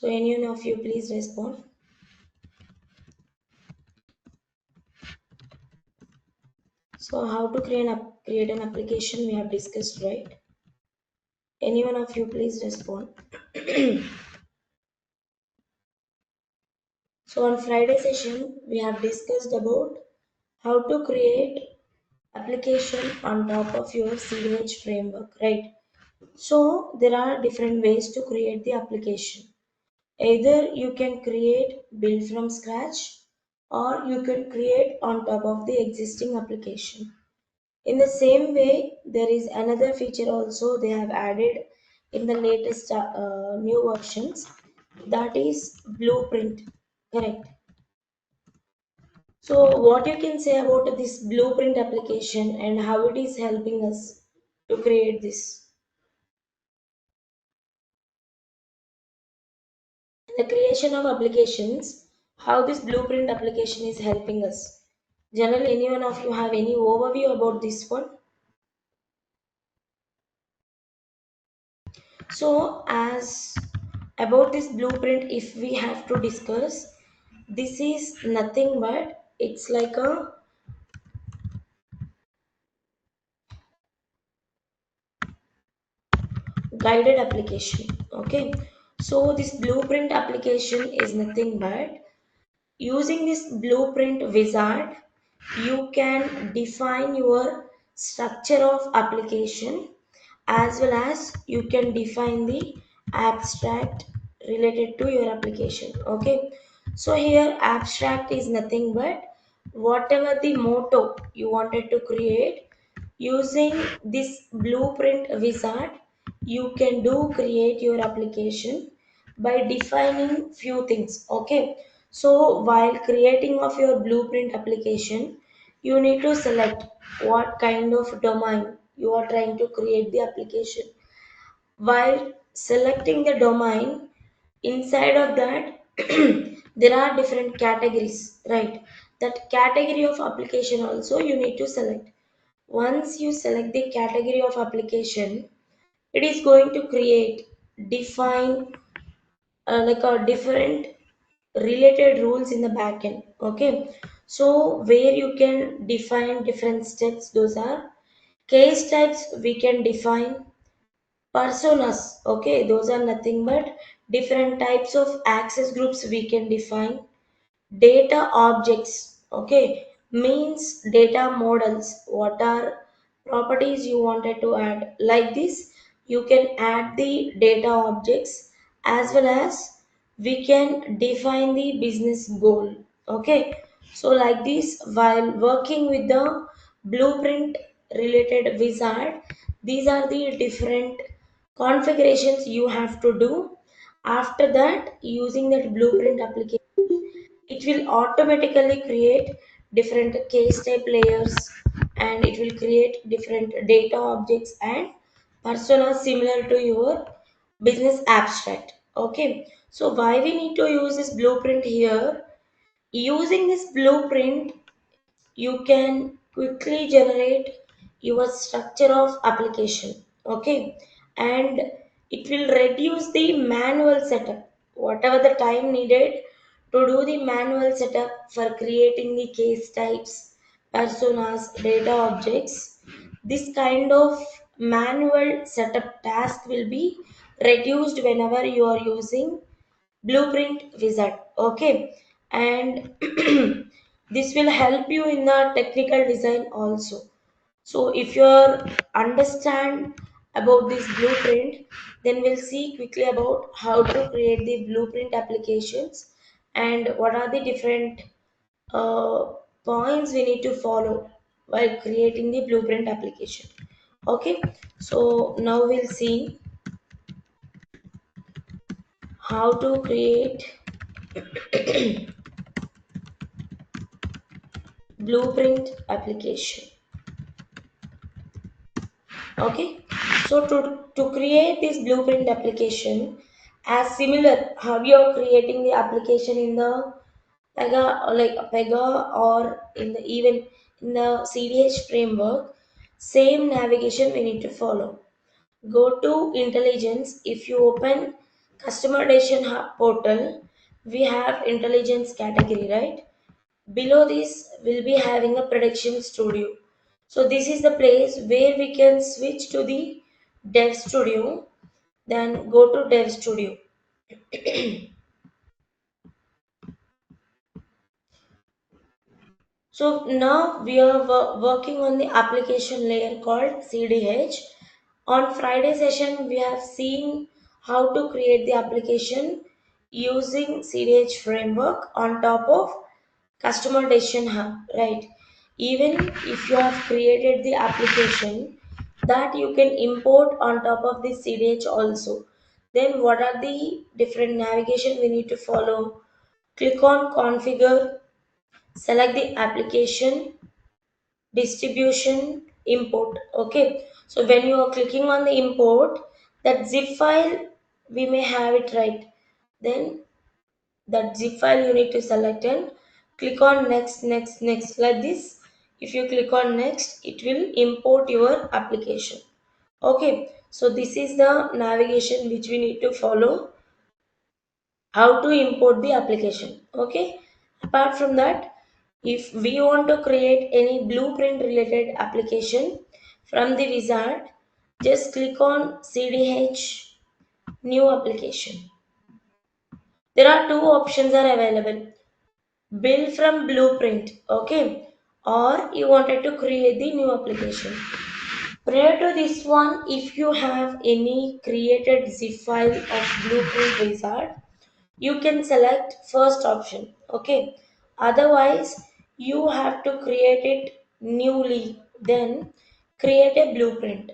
So any one of you please respond. So how to create an application we have discussed, right? Any one of you please respond. So on Friday session we have discussed about how to create application on top of your CDH framework, right? So there are different ways to create the application. Either you can create build from scratch or you can create on top of the existing application. In the same way, there is another feature also they have added in the latest new versions, that is blueprint. Correct. So, what you can say about this blueprint application and how it is helping us to create this? The creation of applications, how this blueprint application is helping us. Generally, any one of you have any overview about this one? So, as about this blueprint, if we have to discuss, this is nothing but it's like a guided application. Okay, so this blueprint application is nothing but using this blueprint wizard, you can define your structure of application as well as you can define the abstract related to your application. Okay, so here abstract is nothing but whatever the motto you wanted to create using this blueprint wizard, you can do create your application by defining few things. Okay, so while creating of your blueprint application, you need to select what kind of domain you are trying to create the application. While selecting the domain, inside of that there are different categories, right? That category of application also you need to select. Once you select the category of application, it is going to create, define like a different related rules in the backend. Okay, so where you can define different steps, those are case types we can define, personas, okay, those are nothing but different types of access groups we can define, data objects, okay, means data models, what are properties you wanted to add, like this you can add the data objects as well as we can define the business goal. Okay, so like this while working with the blueprint related wizard, these are the different configurations you have to do. After that, using that blueprint application, it will automatically create different case type layers and it will create different data objects and personas similar to your business abstract. Okay, so why we need to use this blueprint here? Using this blueprint, you can quickly generate your structure of application. Okay, and it will reduce the manual setup, whatever the time needed to do the manual setup for creating the case types, personas, data objects. This kind of manual setup task will be reduced whenever you are using blueprint wizard. Okay, and this will help you in the technical design also. So if you are understand about this blueprint, then we'll see quickly about how to create the blueprint applications and what are the different uh, points we need to follow while creating the blueprint application. Okay, so now we'll see how to create blueprint application. Okay, so to create this blueprint application, as similar how you are creating the application in the Pega, like Pega, or in the even in the CDH framework, same navigation we need to follow. Go to intelligence. If you open customer decision hub portal, we have intelligence category, right? Below this, we'll be having a prediction studio. So this is the place where we can switch to the dev studio, then go to dev studio. So now we are working on the application layer called CDH. On Friday session, we have seen how to create the application using CDH framework on top of customer decision hub, right? Even if you have created the application that you can import on top of the CDH also. Then what are the different navigation we need to follow? Click on configure, select the application, distribution, import. Okay, so when you are clicking on the import, that zip file we may have it, right? Then that zip file you need to select and click on next, next, next, like this. If you click on next, it will import your application. Okay, so this is the navigation which we need to follow, how to import the application. Okay, apart from that, if we want to create any blueprint related application from the wizard, just click on CDH new application. There are two options are available: build from blueprint, okay, or you wanted to create the new application. Prior to this one, if you have any created zip file of blueprint wizard, you can select first option. Okay, otherwise you have to create it newly, then create a blueprint.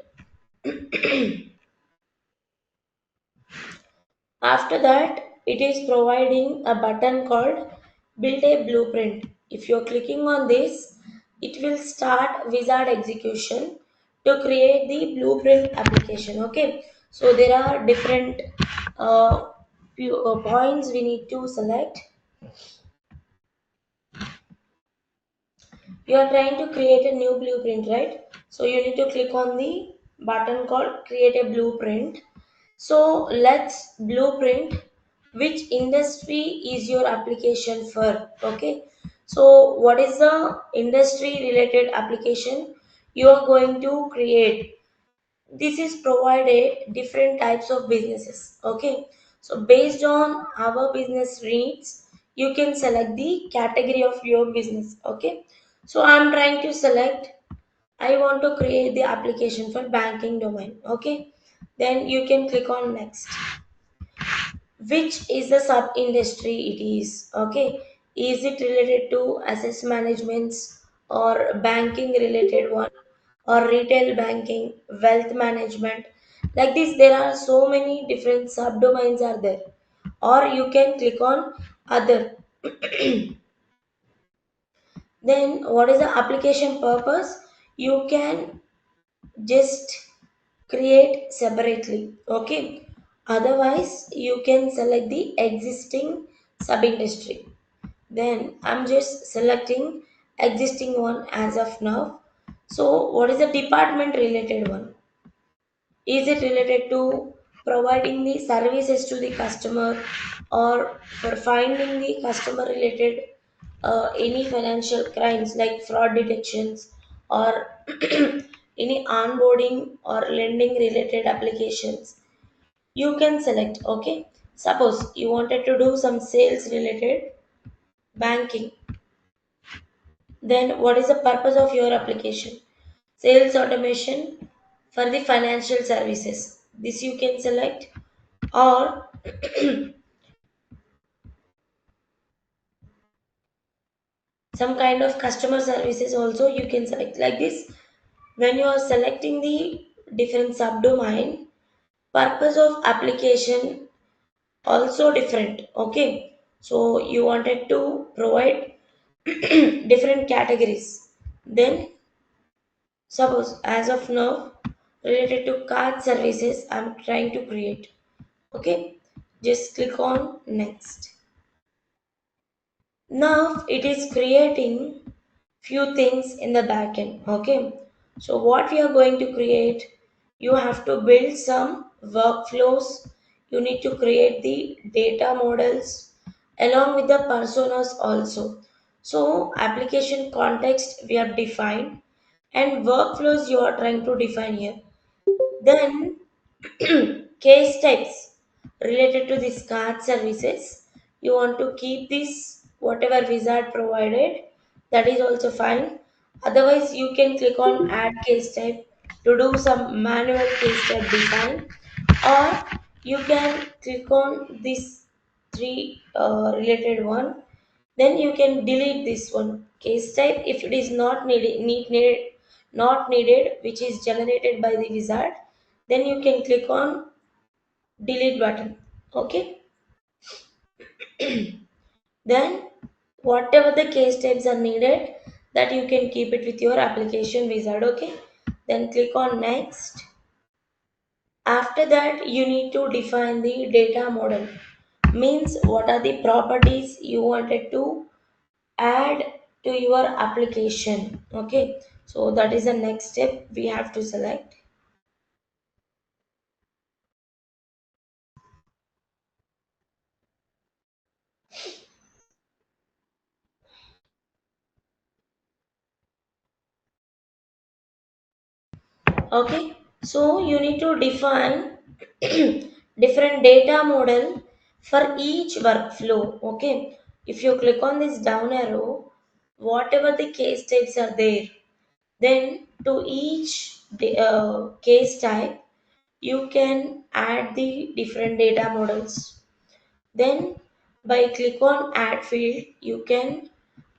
After that, it is providing a button called build a blueprint. If you're clicking on this, it will start wizard execution to create the blueprint application. Okay, so there are different points we need to select. You are trying to create a new blueprint, right? So you need to click on the button called create a blueprint. So let's blueprint which industry is your application for. Okay, so what is the industry related application you are going to create? This is provided different types of businesses. Okay, so based on our business needs, you can select the category of your business. Okay, so I'm trying to select, I want to create the application for banking domain. Okay, then you can click on next. Which is the sub industry it is? Okay, is it related to asset managements or banking related one, or retail banking, wealth management? Like this, there are so many different subdomains are there. Or you can click on other. Then what is the application purpose? You can just create separately. Okay, otherwise you can select the existing sub industry. Then I'm just selecting existing one as of now. So what is the department related one? Is it related to providing the services to the customer, or for finding the customer related any financial crimes like fraud detections, or any onboarding or lending related applications? You can select. Okay, suppose you wanted to do some sales related banking, then what is the purpose of your application? Sales automation for the financial services, this you can select. Or some kind of customer services also you can select. Like this, when you are selecting the different subdomain, purpose of application also different. Okay, so you wanted to provide different categories. Then suppose as of now, related to card services I'm trying to create. Okay, just click on next. Now it is creating few things in the backend. Okay, so what we are going to create, you have to build some workflows you need to create the data models along with the personas also. So application context we have defined and workflows you are trying to define here. Then case types related to these card services. You want to keep this whatever wizard provided, that is also fine. Otherwise, you can click on add case type to do some manual case type design, or you can click on this three related one. Then you can delete this one case type if it is not not needed, which is generated by the wizard. Then you can click on delete button. Okay, then whatever the case types are needed, that you can keep it with your application wizard. Okay, then click on next. After that, you need to define the data model, means what are the properties you wanted to add to your application. Okay, so that is the next step we have to select. Okay, so you need to define different data model for each workflow. Okay, if you click on this down arrow, whatever the case types are there, then to each case type, you can add the different data models. Then by click on add field, you can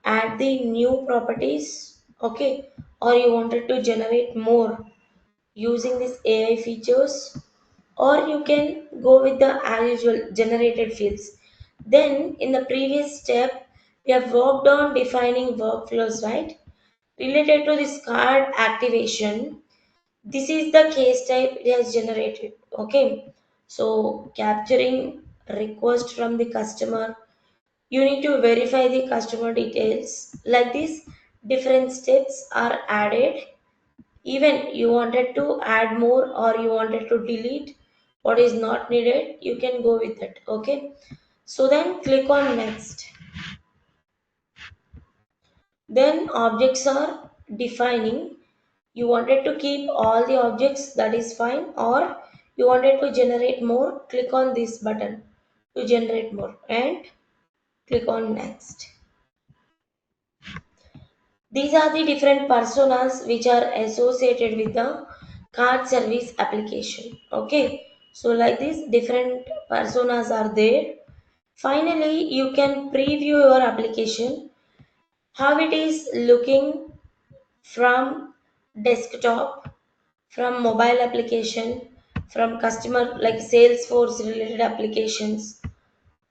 add the new properties. Okay, or you wanted to generate more using these AI features, or you can go with the as usual generated fields. Then in the previous step, we have worked on defining workflows, right? Related to this card activation, this is the case type it has generated. Okay, so capturing request from the customer, you need to verify the customer details. Like this, different steps are added. Even you wanted to add more or you wanted to delete what is not needed, you can go with it. Okay, so then click on next. Then objects are defining. You wanted to keep all the objects, that is fine, or you wanted to generate more, click on this button to generate more and click on next. These are the different personas which are associated with the card service application. Okay, so like this, different personas are there. Finally, you can preview your application, how it is looking from desktop, from mobile application, from customer like Salesforce related applications,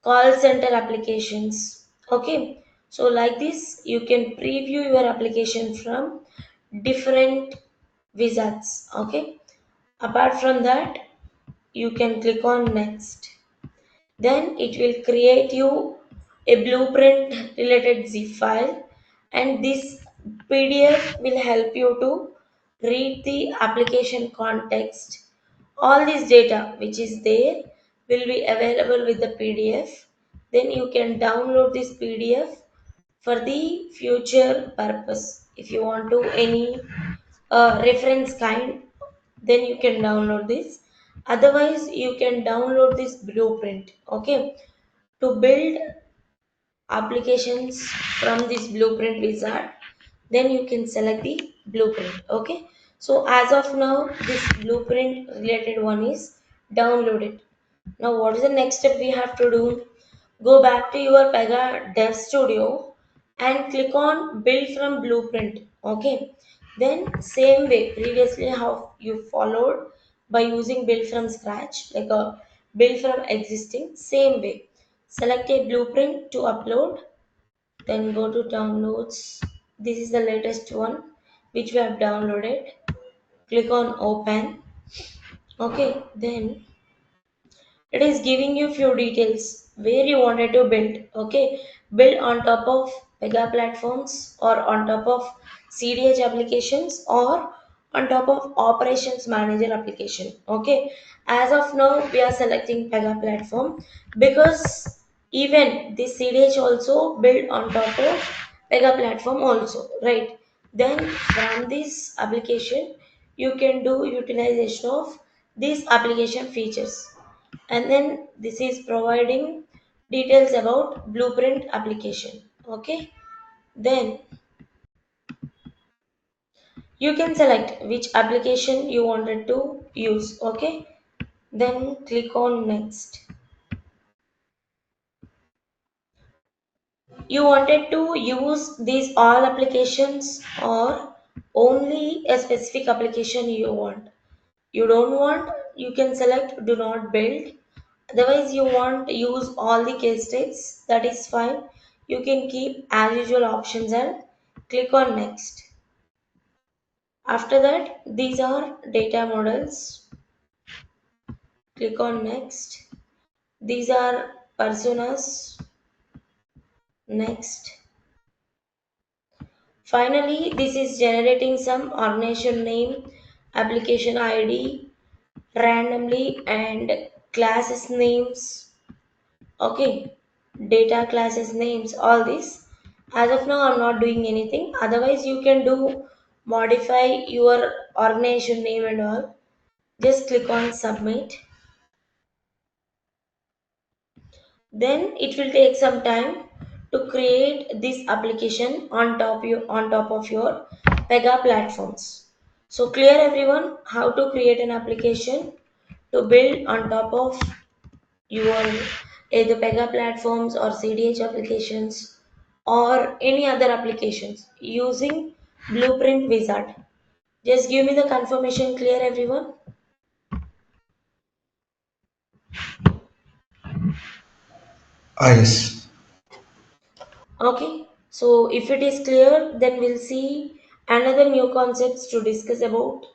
call center applications. Okay, so like this, you can preview your application from different wizards. Okay, apart from that, you can click on next. Then it will create you a blueprint related zip file, and this PDF will help you to read the application context. All this data which is there will be available with the PDF. Then you can download this PDF for the future purpose. If you want to any reference kind, then you can download this. Otherwise, you can download this blueprint. Okay, to build applications from this blueprint wizard, then you can select the blueprint. Okay, so as of now, this blueprint related one is downloaded. Now what is the next step we have to do? Go back to your Pega Dev Studio and click on build from blueprint. Okay, then same way previously how you followed by using build from scratch, like a build from existing, same way select a blueprint to upload. Then go to downloads. This is the latest one which we have downloaded. Click on open. Okay, then it is giving you few details where you wanted to build. Okay, build on top of Pega platforms or on top of CDH applications or on top of operations manager application. Okay, as of now we are selecting Pega platform because even this CDH also built on top of Pega platform also, right? Then from this application you can do utilization of these application features, and then this is providing details about blueprint application. Okay, then you can select which application you wanted to use. Okay, then click on next. You wanted to use these all applications or only a specific application you want? You don't want, you can select do not build. Otherwise you want to use all the case states, that is fine. You can keep as usual options and click on next. After that, these are data models. Click on next. These are personas. Next. Finally, this is generating some organization name, application ID randomly, and classes names. Okay, data classes names, all this. As of now, I'm not doing anything. Otherwise, you can do modify your organization name and all. Just click on submit. Then it will take some time to create this application on top of your Pega platforms. So clear everyone how to create an application to build on top of your either Pega platforms or CDH applications or any other applications using blueprint wizard. Just give me the confirmation. Clear everyone? Ah, yes. Okay, so if it is clear, then we'll see another new concepts to discuss about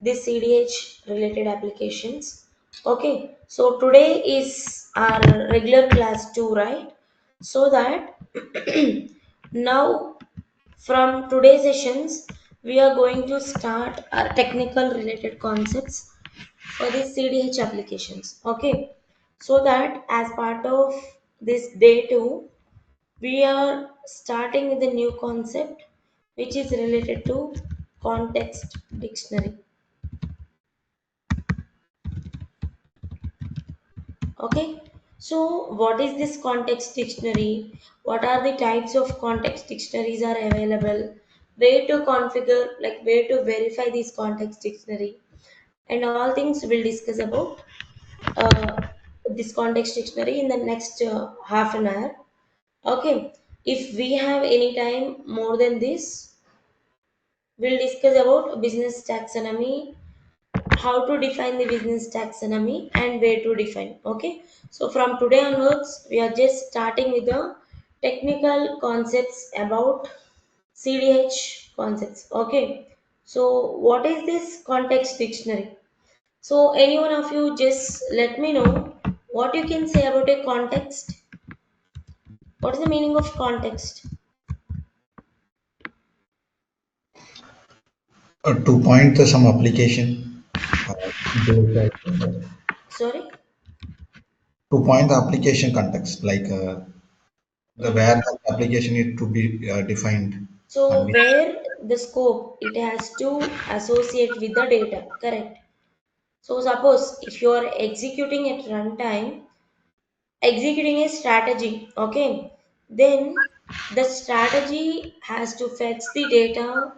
this CDH related applications. Okay, so today is our regular class 2, right? So that now from today's sessions, we are going to start our technical related concepts for the CDH applications. Okay, so that as part of this day 2, we are starting with a new concept which is related to context dictionary. Okay, so what is this context dictionary? What are the types of context dictionaries are available? Where to configure, like where to verify this context dictionary, and all things we'll discuss about this context dictionary in the next half an hour. Okay, if we have any time more than this, we'll discuss about business taxonomy, how to define the business taxonomy and where to define. Okay, so from today onwards, we are just starting with the technical concepts about CDH concepts. Okay, so what is this context dictionary? So any one of you just let me know what you can say about a context. What is the meaning of context? To point to some application, uh, those are- Sorry. to point the application context, like the Mm. where the application is to be defined and So which. where the scope it has to associate with the data, correct? So suppose if you are executing at runtime, executing a strategy, okay, then the strategy has to fetch the data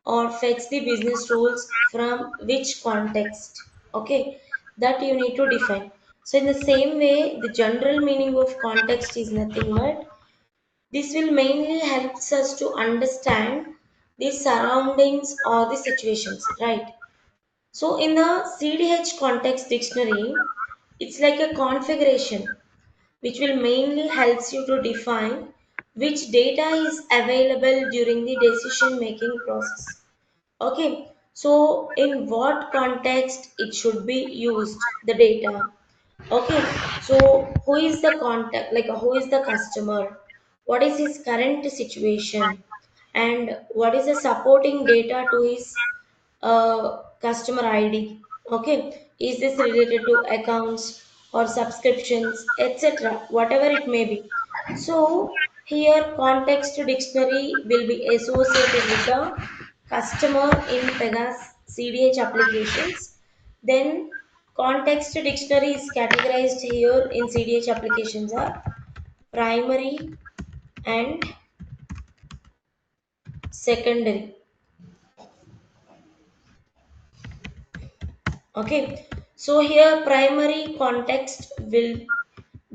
or fetch the business rules from which context, okay, that you need to define. So in the same way, the general meaning of context is nothing but this will mainly helps us to understand the surroundings or the situations, right? So in the CDH context dictionary, it's like a configuration which will mainly helps you to define which data is available during the decision making process. Okay, so in what context it should be used, the data. Okay, so who is the contact, like who is the customer? What is his current situation? And what is the supporting data to his customer ID. Okay, is this related to accounts or subscriptions, etc., whatever it may be. So here context dictionary will be associated with the customer in Pega's CDH applications. Then context dictionary is categorized here in CDH applications are primary and secondary. Okay, so here primary context will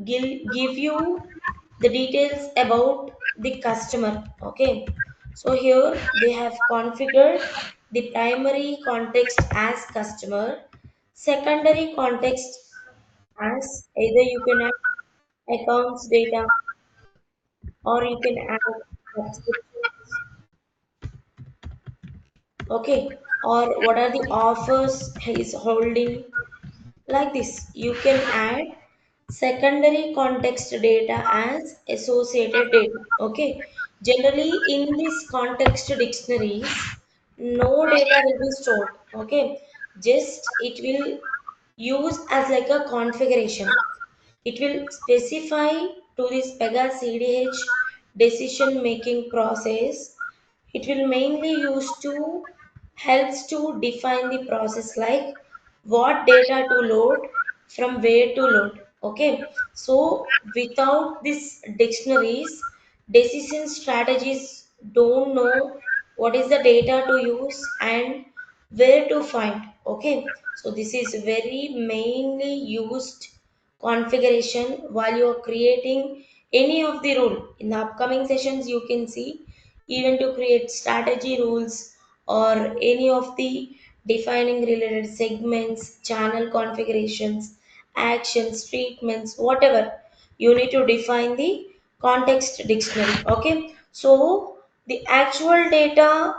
give you the details about the customer. Okay, so here they have configured the primary context as customer, secondary context as either you can add accounts data or you can add subscriptions. Okay, or what are the offers he is holding. Like this, you can add secondary context data as associated data. Okay, generally in this context dictionaries, no data will be stored. Okay, just it will use as like a configuration. It will specify to this Pega CDH decision making process. It will mainly use to helps to define the process like what data to load from where to load. Okay, so without these dictionaries, decision strategies don't know what is the data to use and where to find. Okay, so this is very mainly used configuration while you are creating any of the rule. In the upcoming sessions you can see even to create strategy rules or any of the defining related segments, channel configurations, actions, treatments, whatever you need to define the context dictionary. Okay, so the actual data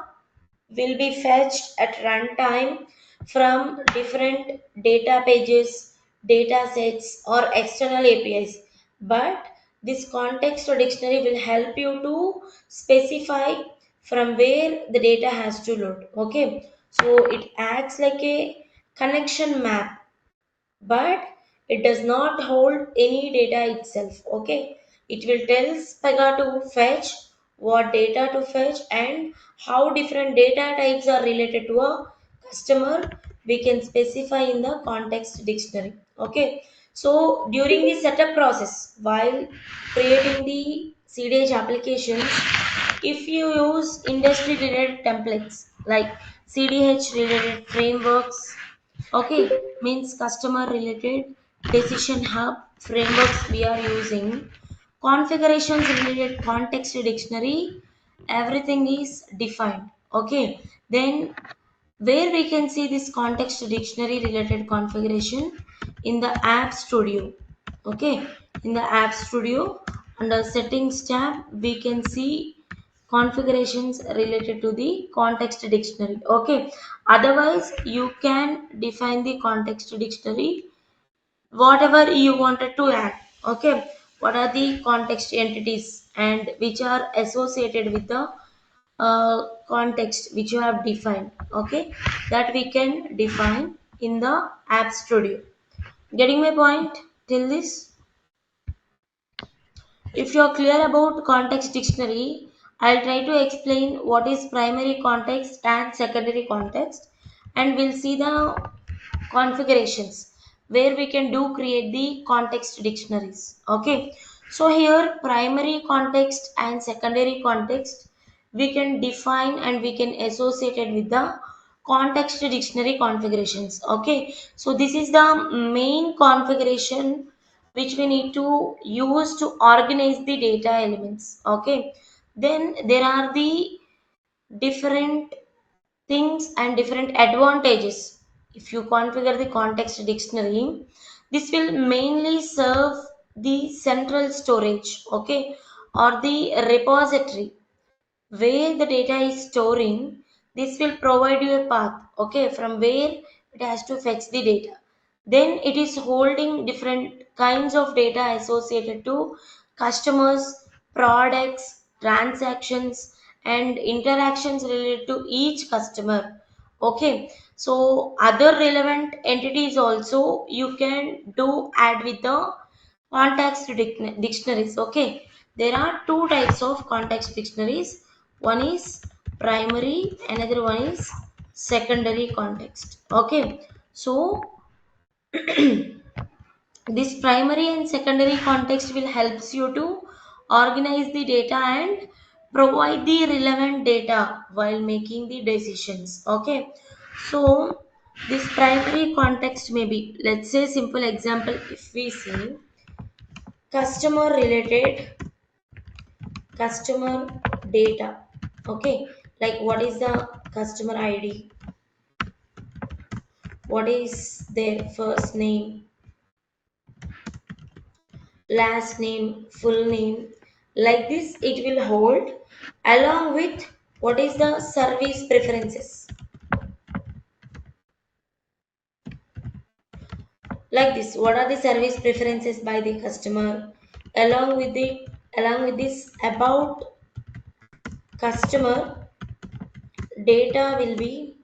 will be fetched at runtime from different data pages, data sets, or external APIs. But this context dictionary will help you to specify from where the data has to load. Okay, so it acts like a connection map, but it does not hold any data itself. Okay, it will tell Pega to fetch what data to fetch and how different data types are related to a customer. We can specify in the context dictionary. Okay, so during the setup process while creating the CDH applications, if you use industry related templates like CDH related frameworks, okay, means customer related decision hub frameworks we are using, configurations related context dictionary, everything is defined. Okay, then where we can see this context dictionary related configuration in the app studio. Okay, in the app studio under settings tab we can see configurations related to the context dictionary. Okay, otherwise you can define the context dictionary whatever you wanted to add. Okay, what are the context entities and which are associated with the context which you have defined. Okay, that we can define in the app studio. Getting my point till this? If you are clear about context dictionary, I'll try to explain what is primary context and secondary context, and we'll see the configurations where we can do create the context dictionaries. Okay, so here primary context and secondary context we can define and we can associate it with the context dictionary configurations. Okay, so this is the main configuration which we need to use to organize the data elements. Okay, then there are the different things and different advantages. If you configure the context dictionary, this will mainly serve the central storage. Okay, or the repository where the data is storing. This will provide you a path, okay, from where it has to fetch the data. Then it is holding different kinds of data associated to customers, products, transactions, and interactions related to each customer. Okay, so other relevant entities also you can do add with the context dictionaries. Okay, there are two types of context dictionaries. One is primary, another one is secondary context. Okay, so this primary and secondary context will helps you to organize the data and provide the relevant data while making the decisions. Okay, so this primary context may be, let's say simple example, if we see customer related customer data. Okay, like what is the customer ID, what is their first name, last name, full name. Like this, it will hold along with what is the service preferences. Like this, what are the service preferences by the customer? Along with the along with this about customer data will be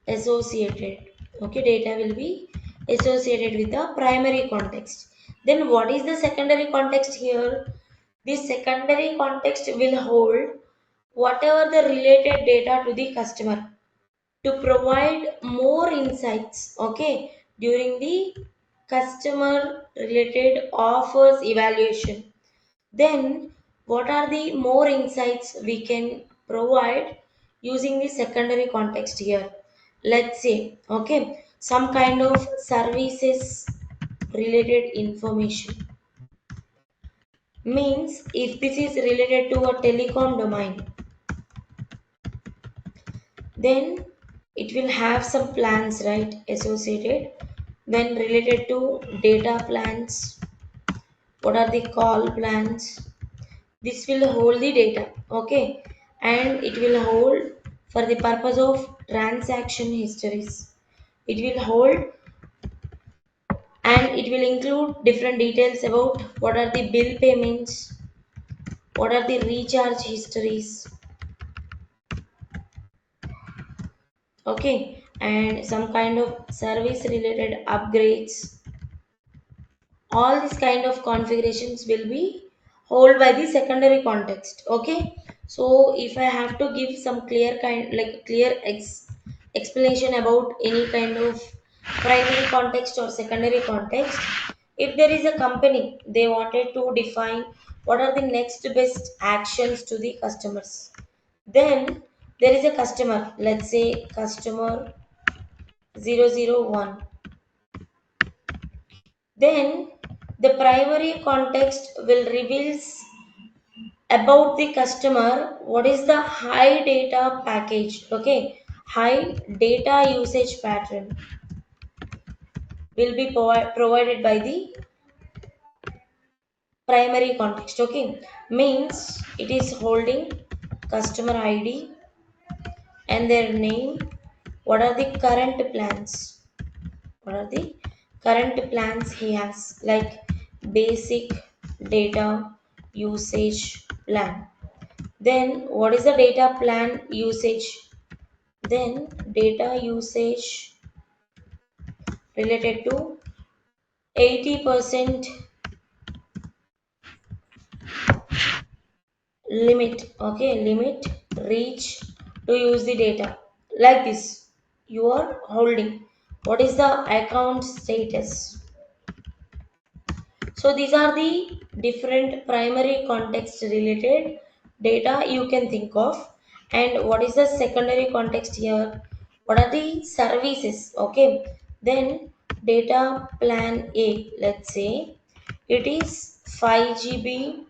associated. Okay, data will be associated with the primary context. Then what is the secondary context here? This secondary context will hold whatever the related data to the customer to provide more insights, okay, during the customer related offers evaluation. Then what are the more insights we can provide using the secondary context here? Let's say, okay, some kind of services related information. Means if this is related to a telecom domain, then it will have some plans, right, associated. Then related to data plans, what are the call plans? This will hold the data, okay, and it will hold for the purpose of transaction histories. It will hold and it will include different details about what are the bill payments, what are the recharge histories, okay, and some kind of service related upgrades. All these kind of configurations will be held by the secondary context. Okay, so if I have to give some clear kind like clear explanation about any kind of primary context or secondary context, if there is a company they wanted to define what are the next best actions to the customers, then there is a customer, let's say customer 001. Then the primary context will reveals about the customer what is the high data package. Okay, high data usage pattern will be provided by the primary context. Okay, means it is holding customer ID and their name. What are the current plans? What are the current plans he has? Like basic data usage plan. Then what is the data plan usage? Then data usage related to 80% limit. Okay, limit reach to use the data. Like this, you are holding what is the account status. So these are the different primary context related data you can think of. And what is the secondary context here? What are the services? Okay. Then data plan A, let's say it is 5 GB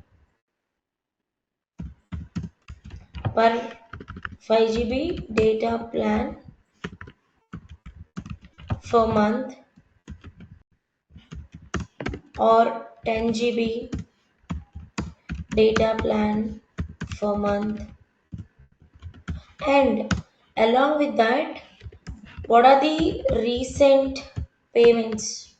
per 5 GB data plan for month or 10 GB data plan for month. And along with that, what are the recent payments?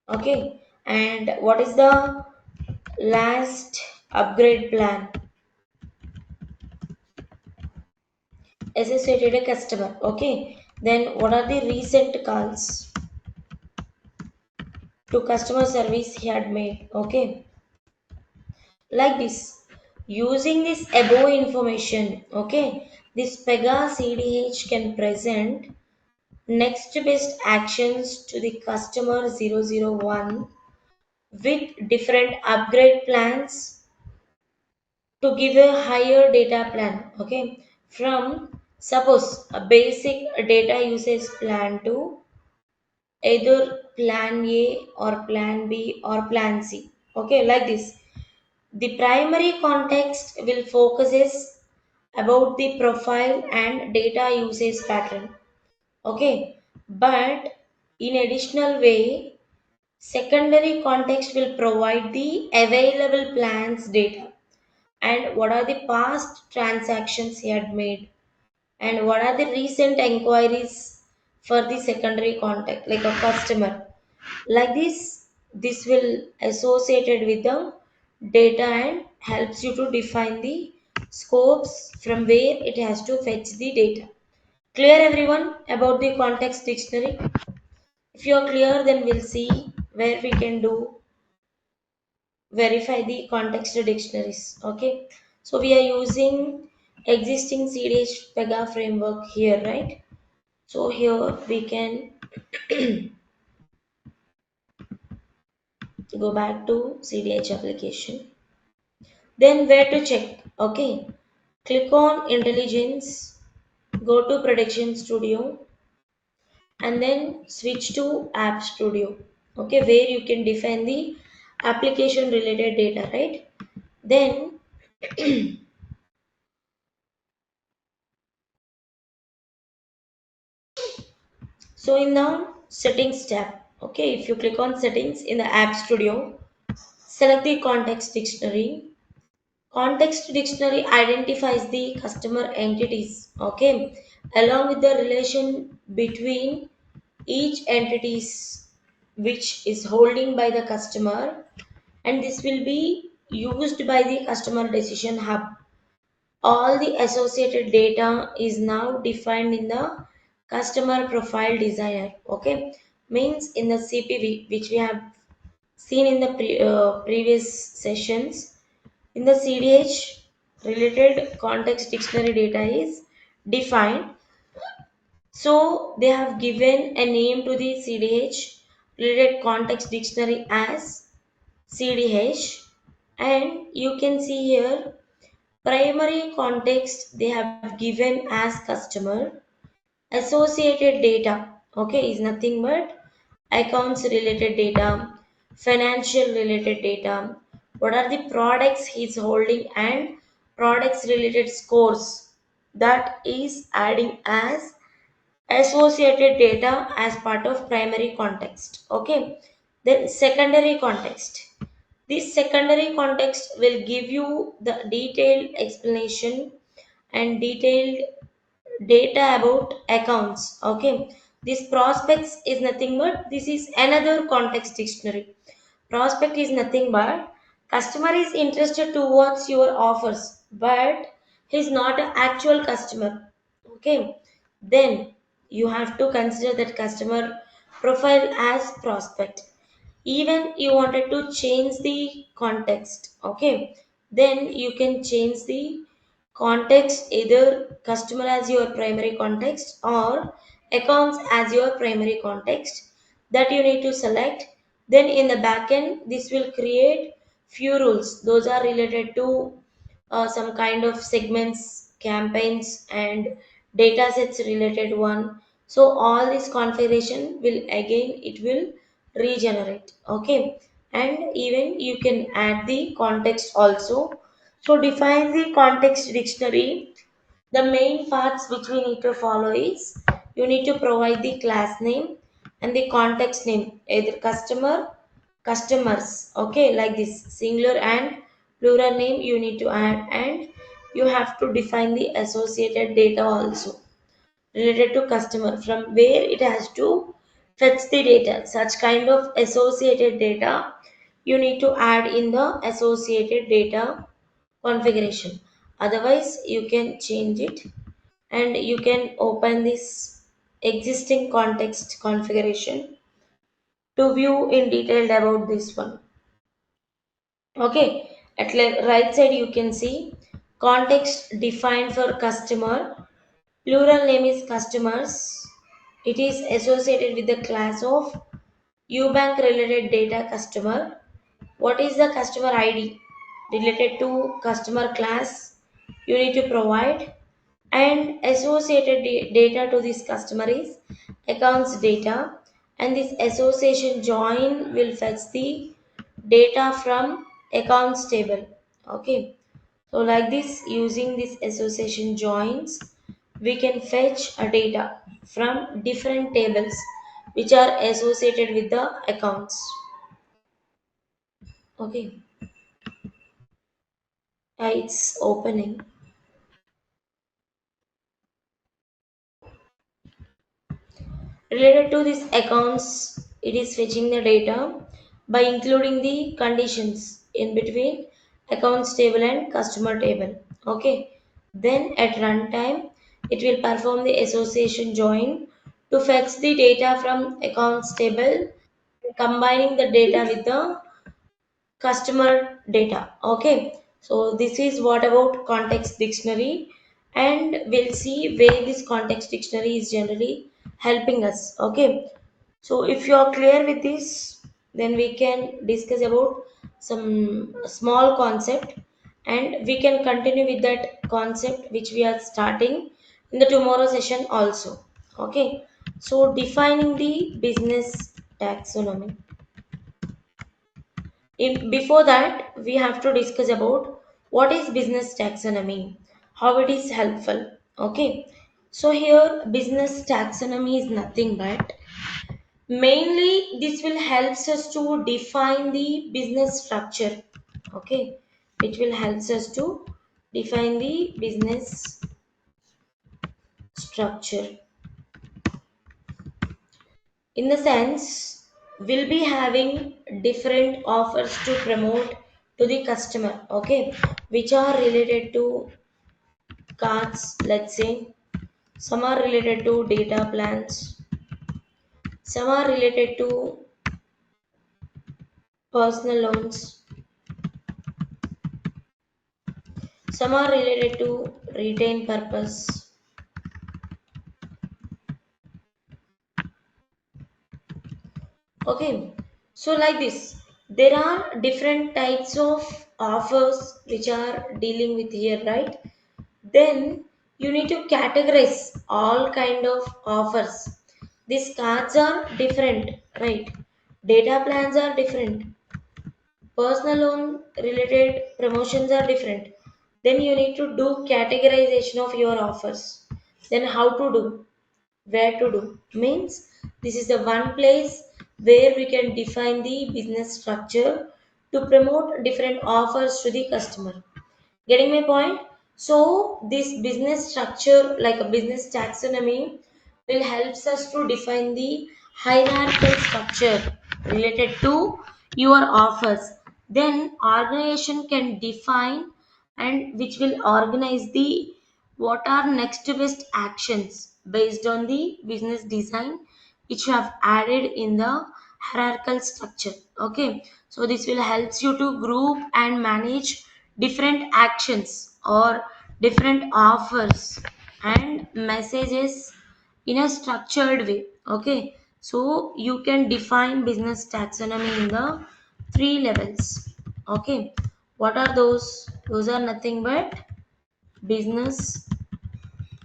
Okay, and what is the last? upgrade plan, associated a customer. Okay, then what are the recent calls to customer service he had made? Okay, like this, using this above information, okay, this Pega CDH can present next best actions to the customer 001 with different upgrade plans to give a higher data plan. Okay, from suppose a basic data usage plan to either plan A or plan B or plan C. Okay, like this, the primary context will focuses about the profile and data usage pattern. Okay, but in additional way, secondary context will provide the available plans data and what are the past transactions he had made and what are the recent inquiries for the secondary contact like a customer. Like this will associated with the data and helps you to define the scopes from where it has to fetch the data. Clear everyone about the context dictionary? If you are clear, then we'll see where we can do verify the context dictionaries. Okay, so we are using existing CDH Pega framework here, right? So here we can go back to CDH application. Then where to check? Okay, click on intelligence, go to Prediction Studio, and then switch to App Studio. Okay, where you can define the application related data, right? Then so in the settings tab, okay, if you click on settings in the App Studio, select the context dictionary. Context dictionary identifies the customer entities, okay, along with the relation between each entities which is holding by the customer, and this will be used by the customer decision hub. All the associated data is now defined in the customer profile designer. Okay, means in the CPV which we have seen in the previous sessions, in the CDH related context dictionary data is defined. So they have given a name to the CDH related context dictionary as CDH, and you can see here primary context they have given as customer. Associated data, okay, is nothing but accounts related data, financial related data, what are the products he's holding and products related scores, that is adding as associated data as part of primary context. Okay, then secondary context, this secondary context will give you the detailed explanation and detailed data about accounts. Okay, this prospects is nothing but this is another context dictionary. Prospect is nothing but customer is interested towards your offers, but he is not an actual customer. Okay, then you have to consider that customer profile as prospect. Even you wanted to change the context, okay, then you can change the context either customer as your primary context or accounts as your primary context, that you need to select. Then in the backend this will create few rules, those are related to some kind of segments, campaigns and data sets related one. So all this configuration will again it will regenerate. Okay, and even you can add the context also. So define the context dictionary. The main parts which we need to follow is you need to provide the class name and the context name, either customer, customers. Okay, like this singular and plural name you need to add, and you have to define the associated data also related to customer from where it has to fetch the data. Such kind of associated data you need to add in the associated data configuration. Otherwise, you can change it and you can open this existing context configuration to view in detail about this one. Okay, at right side you can see context defined for customer. Plural name is customers. It is associated with the class of UBank related data customer. What is the customer ID related to customer class you need to provide, and associated data to this customer is accounts data, and this association join will fetch the data from accounts table. Okay, so like this, using this association joins, we can fetch a data from different tables which are associated with the accounts. Okay, it's opening. Related to these accounts, it is fetching the data by including the conditions in between accounts table and customer table. Okay. Then at runtime, it will perform the association join to fetch the data from accounts table, combining the data with the customer data. Okay, so this is what about context dictionary, and we'll see where this context dictionary is generally helping us. Okay, so if you are clear with this, then we can discuss about some small concept, and we can continue with that concept which we are starting in the tomorrow session also. Okay, so defining the business taxonomy. Before that, we have to discuss about what is business taxonomy, how it is helpful. Okay, so here business taxonomy is nothing but mainly this will helps us to define the business structure. Okay, it will helps us to define the business structure. In the sense, we'll be having different offers to promote to the customer. Okay, which are related to cards, let's say. Some are related to data plans, some are related to personal loans, some are related to retain purpose. Okay, so like this, there are different types of offers which are dealing with here, right? Then you need to categorize all kind of offers. These cards are different, right? Data plans are different, personal loan related promotions are different. Then you need to do categorization of your offers. Then how to do, where to do, means this is the one place where we can define the business structure to promote different offers to the customer. Getting my point? So this business structure, like a business taxonomy, will helps us to define the hierarchical structure related to your offers. Then organization can define and which will organize the what are next best actions based on the business design which you have added in the hierarchical structure. Okay, so this will helps you to group and manage different actions or different offers and messages in a structured way. Okay, so you can define business taxonomy in the three levels. Okay, what are those? Those are nothing but business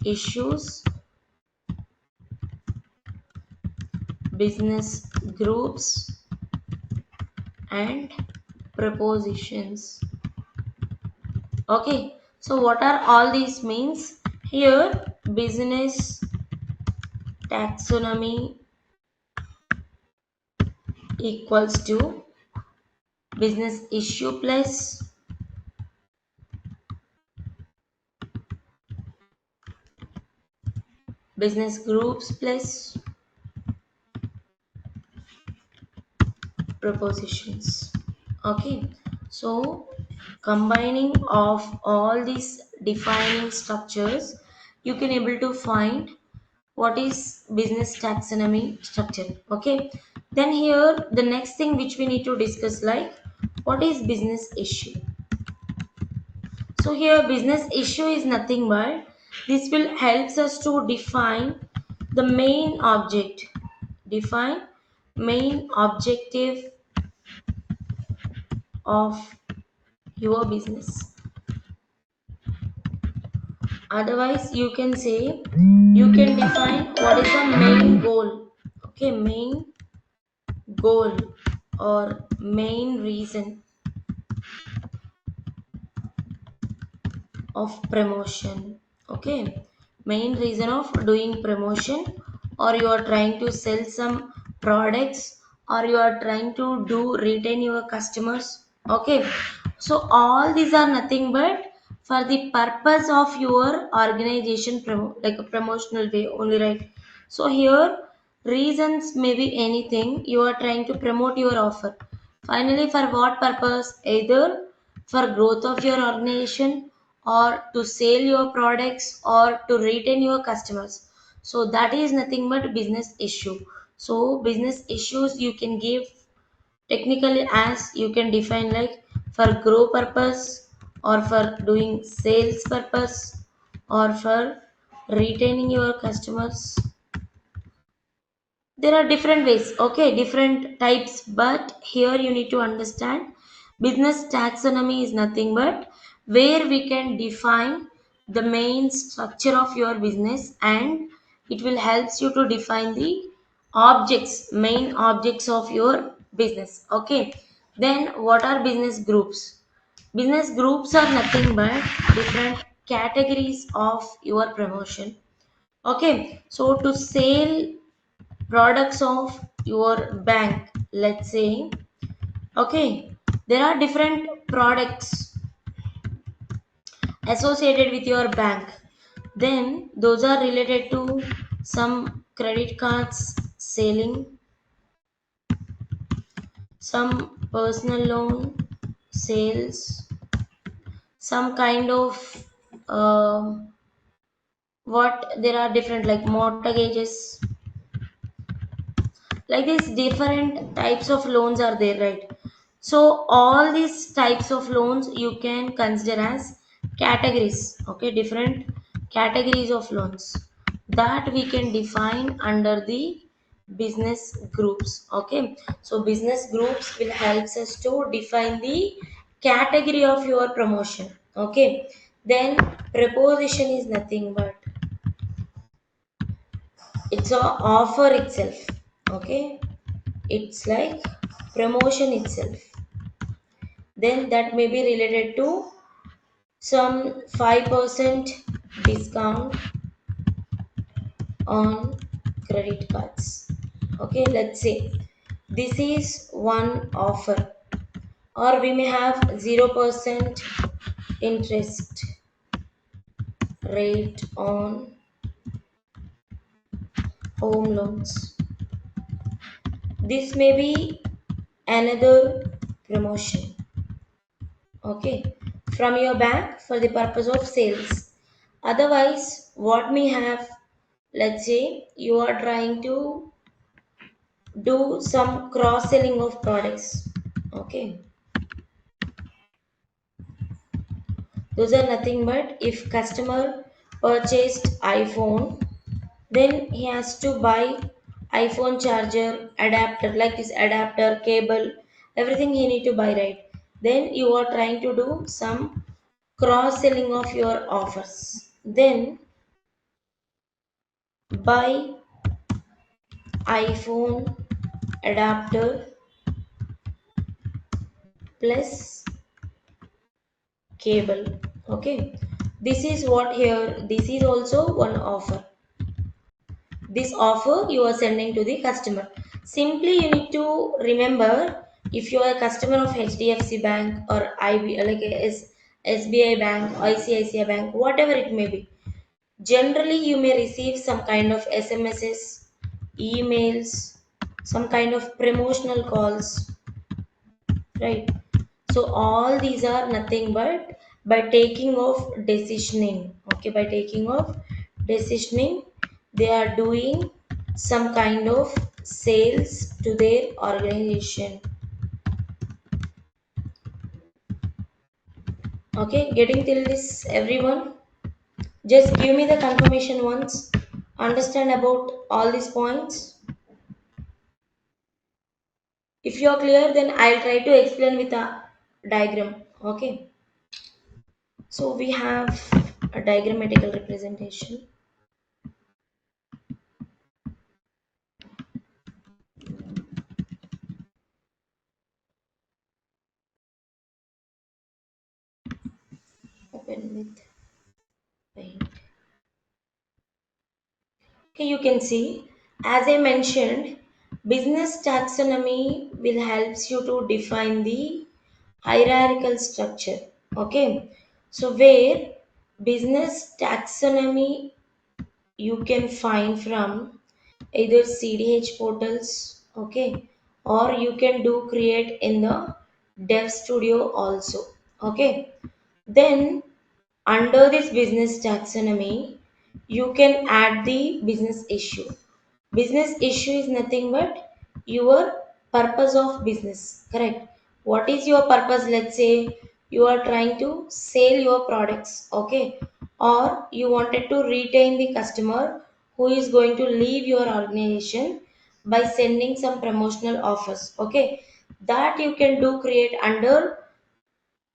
issues, business groups, and propositions. Okay, so what are all these means? Here, business taxonomy equals to business issue plus business groups plus propositions. Okay, so combining of all these defining structures, you can able to find what is business taxonomy structure. Okay, then here the next thing which we need to discuss, like what is business issue. So here business issue is nothing but this will helps us to define the main object, define main objective of your business. Otherwise you can say you can define what is the main goal. Okay, main goal or main reason of promotion. Okay, main reason of doing promotion, or you are trying to sell some products, or you are trying to do retain your customers. Okay, so all these are nothing but for the purpose of your organization, like a promotional way only, right? So here reasons may be anything. You are trying to promote your offer, finally for what purpose? Either for growth of your organization, or to sell your products, or to retain your customers. So that is nothing but business issue. So business issues you can give technically as you can define like for grow purpose, or for doing sales purpose, or for retaining your customers. There are different ways, okay, different types, but here you need to understand business taxonomy is nothing but where we can define the main structure of your business, and it will helps you to define the objects, main objects of your business. Okay, then what are business groups? Business groups are nothing but different categories of your promotion. Okay, so to sell products of your bank, let's say. Okay, there are different products associated with your bank, then those are related to some credit cards selling, some personal loan sales, some kind of what there are different like mortgages, like these different types of loans are there, right? So all these types of loans you can consider as categories. Okay, different categories of loans that we can define under the business groups. Okay, so business groups will helps us to define the category of your promotion. Okay, then preposition is nothing but it's a offer itself. Okay, it's like promotion itself, then that may be related to some 5% discount on credit cards. Okay, let's say this is one offer, or we may have 0% interest rate on home loans. This may be another promotion. Okay, from your bank for the purpose of sales. Otherwise what we have, let's say you are trying to do some cross selling of products. Okay, those are nothing but if customer purchased iPhone, then he has to buy iPhone charger, adapter, like this adapter, cable, everything he need to buy, right? Then you are trying to do some cross selling of your offers, then buy iPhone adapter plus cable. Okay, this is what here, this is also one offer. This offer you are sending to the customer. Simply you need to remember, if you are a customer of HDFC bank or IB, like SBI bank, ICICI bank, whatever it may be, generally you may receive some kind of SMSs, emails, some kind of promotional calls, right? So all these are nothing but by taking of decisioning. Okay, by taking of decisioning, they are doing some kind of sales to their organization. Okay, getting till this everyone? Just give me the confirmation once. Understand about all these points? If you are clear, then I'll try to explain with a diagram. Okay. So we have a diagrammatical representation. Open with paint. Okay, you can see, as I mentioned, business taxonomy will helps you to define the hierarchical structure. Okay, so where business taxonomy you can find from either CDH portals, okay, or you can do create in the Dev Studio also, okay. Then under this business taxonomy, you can add the business issue. Business issue is nothing but your purpose of business, correct? What is your purpose? Let's say you are trying to sell your products, okay, or you wanted to retain the customer who is going to leave your organization by sending some promotional offers, okay. That you can do create under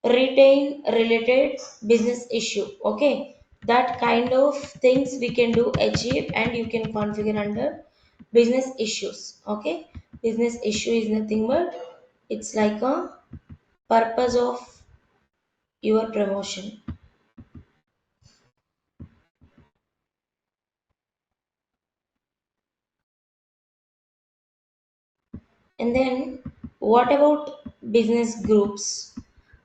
retain related business issue, okay. That kind of things we can do achieve and you can configure under business issues, okay. Business issue is nothing but it's like a purpose of your promotion. And then what about business groups?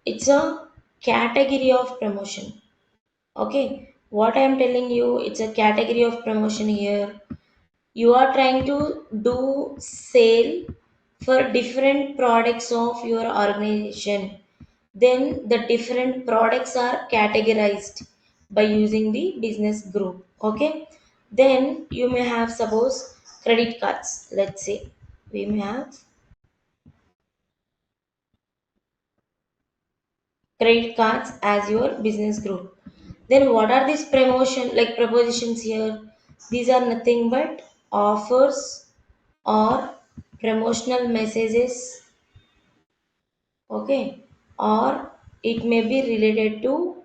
It's a category of promotion, okay. What I am telling you, it's a category of promotion here. You are trying to do sale for different products of your organization, then the different products are categorized by using the business group, okay. Then you may have suppose credit cards. Let's say we may have credit cards as your business group. Then what are these promotion like propositions here? These are nothing but offers or promotional messages, okay, or it may be related to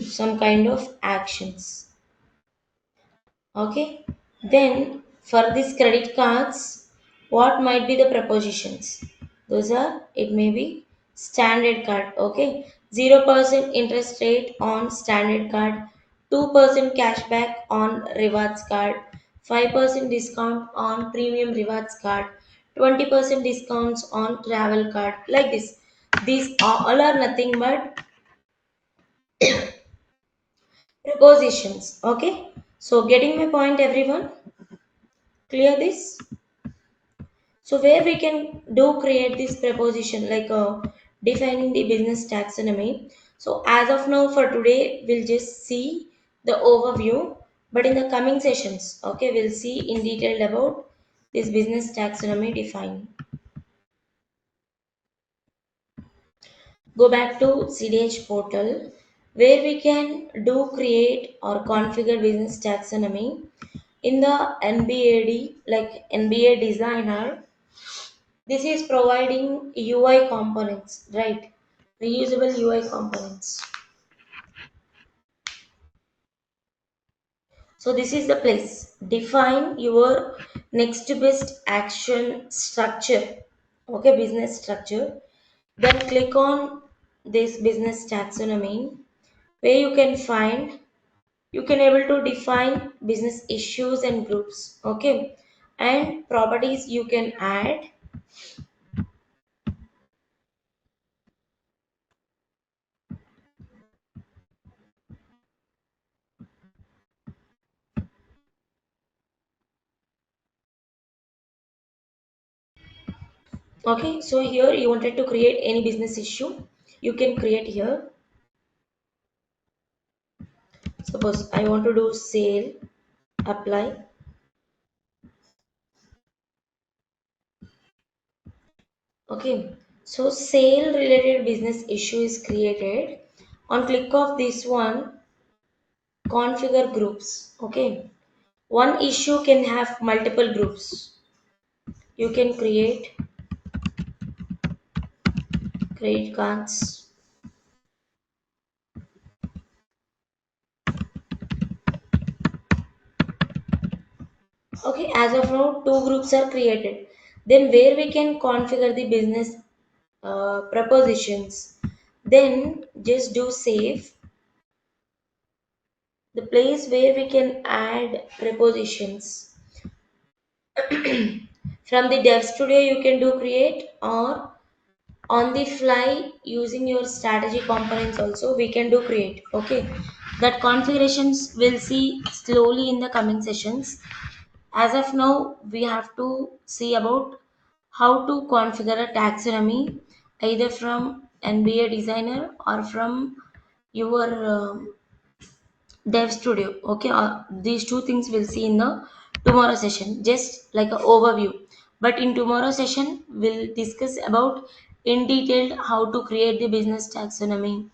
some kind of actions, okay. Then for these credit cards, what might be the propositions? Those are, it may be standard card, okay. 0% interest rate on standard card, 2% cashback on rewards card, 5% discount on premium rewards card, 20% discounts on travel card, like this. These all are nothing but prepositions, okay. So getting my point everyone? Clear this? So where we can do create this preposition like defining the business taxonomy. So as of now for today we'll just see the overview, but in the coming sessions, okay, we'll see in detail about this business taxonomy define. Go back to CDH portal where we can do create or configure business taxonomy in the NBAD like NBA designer. This is providing UI components, right? Reusable UI components. So this is the place. Define your next best action structure. Okay, business structure. Then click on this business taxonomy where you can find, you can able to define business issues and groups. Okay. And properties you can add. Okay, so here you wanted to create any business issue, you can create here. Suppose I want to do sale, apply. Okay, so sale related business issue is created. On click of this one, configure groups. Okay, one issue can have multiple groups. You can create credit cards. Okay, as of now, two groups are created. Then where we can configure the business propositions. Then just do save. The place where we can add prepositions. From the dev studio you can do create, or on the fly using your strategy components also we can do create. Okay, that configurations we'll see slowly in the coming sessions. As of now, we have to see about how to configure a taxonomy either from NBA designer or from your dev studio. Okay, these two things we'll see in the tomorrow session, just like an overview. But in tomorrow session we'll discuss about in detail how to create the business taxonomy,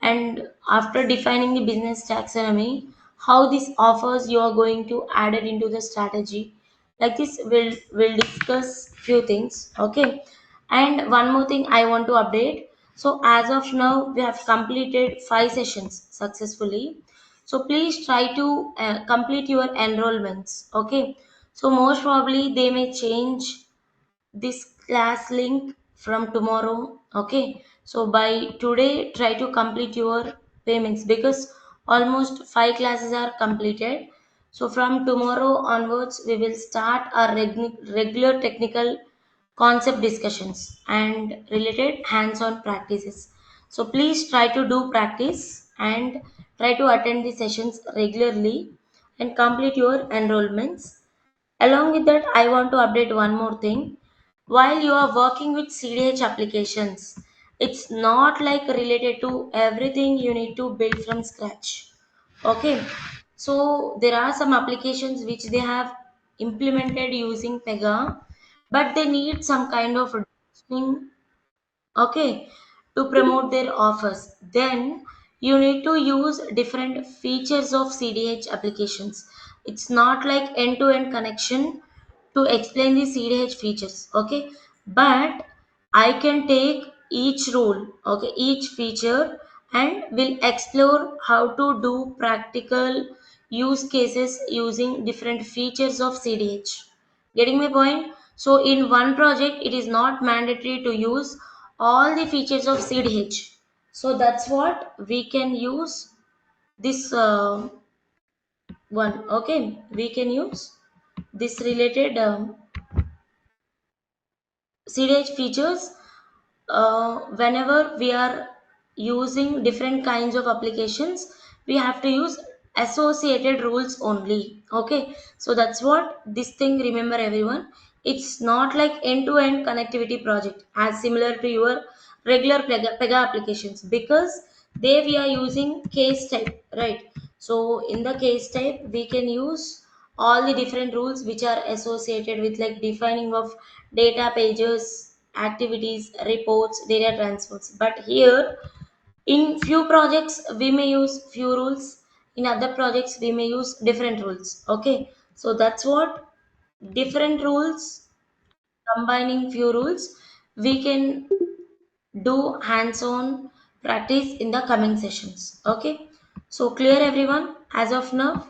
and after defining the business taxonomy, how these offers you are going to add it into the strategy. Like this we'll discuss few things. Okay, and one more thing I want to update. So as of now we have completed 5 sessions successfully. So please try to complete your enrollments. Okay, so most probably they may change this class link from tomorrow. Okay, so by today try to complete your payments, because almost 5 classes are completed. So from tomorrow onwards we will start our regular technical concept discussions and related hands-on practices. So please try to do practice and try to attend the sessions regularly and complete your enrollments. Along with that, I want to update one more thing. While you are working with CDH applications, it's not like related to everything you need to build from scratch. Okay, so there are some applications which they have implemented using Pega, but they need some kind of additioning, okay, to promote their offers. Then you need to use different features of CDH applications. It's not like end to end connection to explain the CDH features. Okay, but I can take each rule, okay, each feature, and will explore how to do practical use cases using different features of CDH. Getting my point? So in one project, it is not mandatory to use all the features of CDH. So that's what we can use this one. Okay, we can use this related CDH features whenever we are using different kinds of applications. We have to use associated rules only. Okay, so that's what this thing, remember everyone. It's not like end-to-end connectivity project as similar to your regular Pega applications, because there we are using case type, right? So in the case type we can use all the different rules which are associated with, like defining of data pages, activities, reports, data transfers. But here in few projects we may use few rules, in other projects we may use different rules. Okay, so that's what different rules, combining few rules, we can do hands-on practice in the coming sessions. Okay, so clear everyone as of now.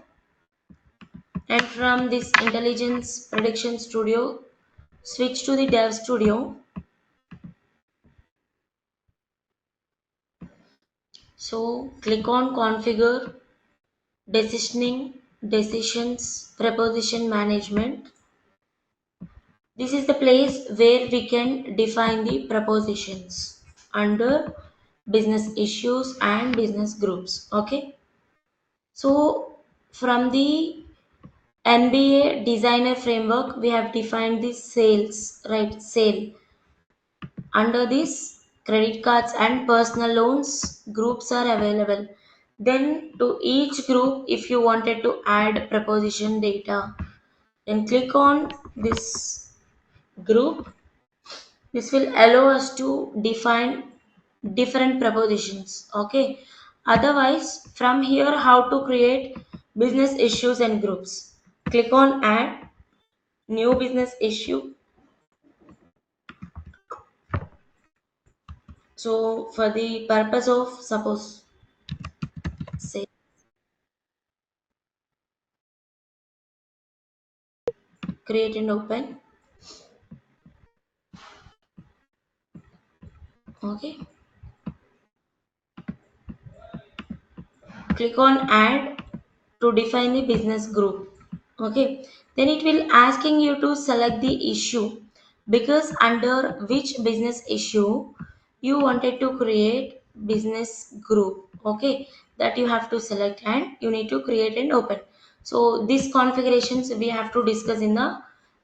And from this intelligence prediction studio, switch to the dev studio. So click on configure, decisioning, decisions, preposition management. This is the place where we can define the prepositions under business issues and business groups. Okay, so from the NBA designer framework we have defined the sales, right? Sale. Under this, credit cards and personal loans groups are available. Then to each group, if you wanted to add preposition data, then click on this group. This will allow us to define different prepositions. Okay. Otherwise, from here, how to create business issues and groups. Click on add new business issue. So for the purpose of suppose say create and open. Okay. Click on add to define the business group. Okay, then it will asking you to select the issue, because under which business issue you wanted to create business group. Okay, that you have to select and you need to create and open. So these configurations we have to discuss in the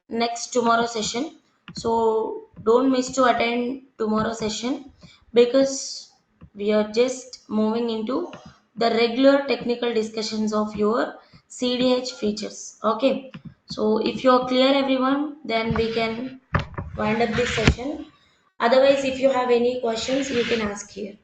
next tomorrow session. So don't miss to attend tomorrow session, because we are just moving into the regular technical discussions of your CDH features. Okay, so if you are clear, everyone, then we can wind up this session. Otherwise, if you have any questions, you can ask here.